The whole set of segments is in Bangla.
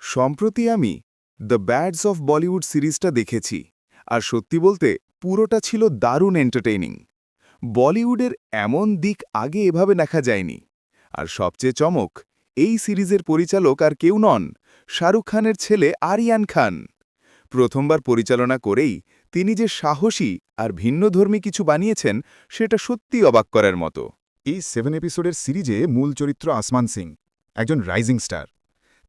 সম্প্রতি আমি দ্য ব্যাডস অফ বলিউড সিরিজটা দেখেছি আর সত্যি বলতে পুরোটা ছিল দারুণ এন্টারটেইনিং। বলিউডের এমন দিক আগে এভাবে দেখা যায়নি। আর সবচেয়ে চমক, এই সিরিজের পরিচালক আর কেউ নন, শাহরুখ খানের ছেলে আরিয়ান খান। প্রথমবার পরিচালনা করেই তিনি যে সাহসী আর ভিন্নধর্মী কিছু বানিয়েছেন সেটা সত্যি অবাক করার মতো। এই 7 এপিসোডের সিরিজে মূল চরিত্র আসমান সিং, একজন রাইজিং স্টার।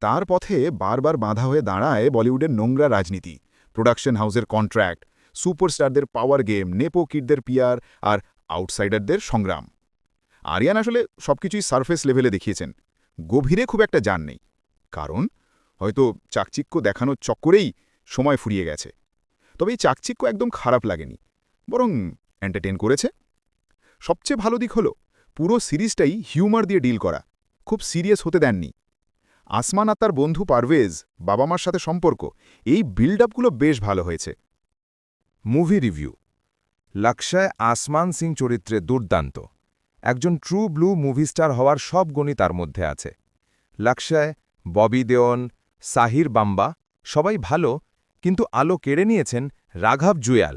তার পথে বারবার বাধা হয়ে দাঁড়ায় বলিউডের নোংরা রাজনীতি, প্রোডাকশন হাউসের কন্ট্রাক্ট, সুপারস্টারদের পাওয়ার গেম, নেপো কিডদের পিয়ার আর আউটসাইডারদের সংগ্রাম। আরিয়ান আসলে সবকিছুই সারফেস লেভেলে দেখিয়েছেন, গভীরে খুব একটা জান নেই। কারণ হয়তো চাকচিক্য দেখানোর চক্করেই সময় ফুরিয়ে গেছে। তবে এই চাকচিক্য একদম খারাপ লাগেনি, বরং এন্টারটেন করেছে। সবচেয়ে ভালো দিক হলো পুরো সিরিজটাই হিউমার দিয়ে ডিল করা, খুব সিরিয়াস হতে দেননি। আসমান আর তার বন্ধু পারভেজ, বাবা মার সাথে সম্পর্ক, এই বিল্ড আপগুলো বেশ ভালো হয়েছে। Movie review. লাক্সায় আসমান সিং চরিত্রে দুর্দান্ত। একজন ট্রু ব্লু মুভি স্টার হওয়ার সব গুণই তার মধ্যে আছে। লাক্সায় ববি দেওন, সাহির বাম্বা সবাই ভালো, কিন্তু আলো কেড়ে নিয়েছেন রাঘব Juyal.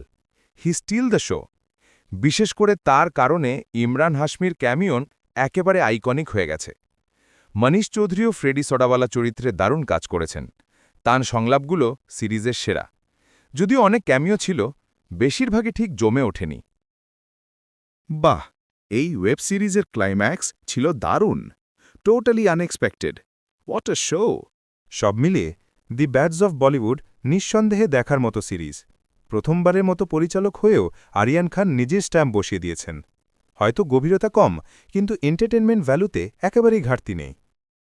He steal the show. বিশেষ করে তার কারণে ইমরান হাশমির ক্যামিয়ন একেবারে আইকনিক হয়ে গেছে। মনীষ চৌধুরীও ফ্রেডি সোডাওয়ালা চরিত্রে দারুণ কাজ করেছেন। তার সংলাপগুলো সিরিজের সেরা। যদিও অনেক ক্যামিও ছিল, বেশিরভাগই ঠিক জমে ওঠেনি। বাহ, এই ওয়েব সিরিজের ক্লাইম্যাক্স ছিল দারুণ, totally unexpected. What a show! সব মিলিয়ে দি ব্যাডস অফ বলিউড নিঃসন্দেহে দেখার মতো সিরিজ। প্রথমবারের মতো পরিচালক হয়েও আরিয়ান খান নিজের স্ট্যাম্প বসিয়ে দিয়েছেন। হয়তো গভীরতা কম, কিন্তু এন্টারটেনমেন্ট ভ্যালুতে একেবারেই ঘাটতি নেই।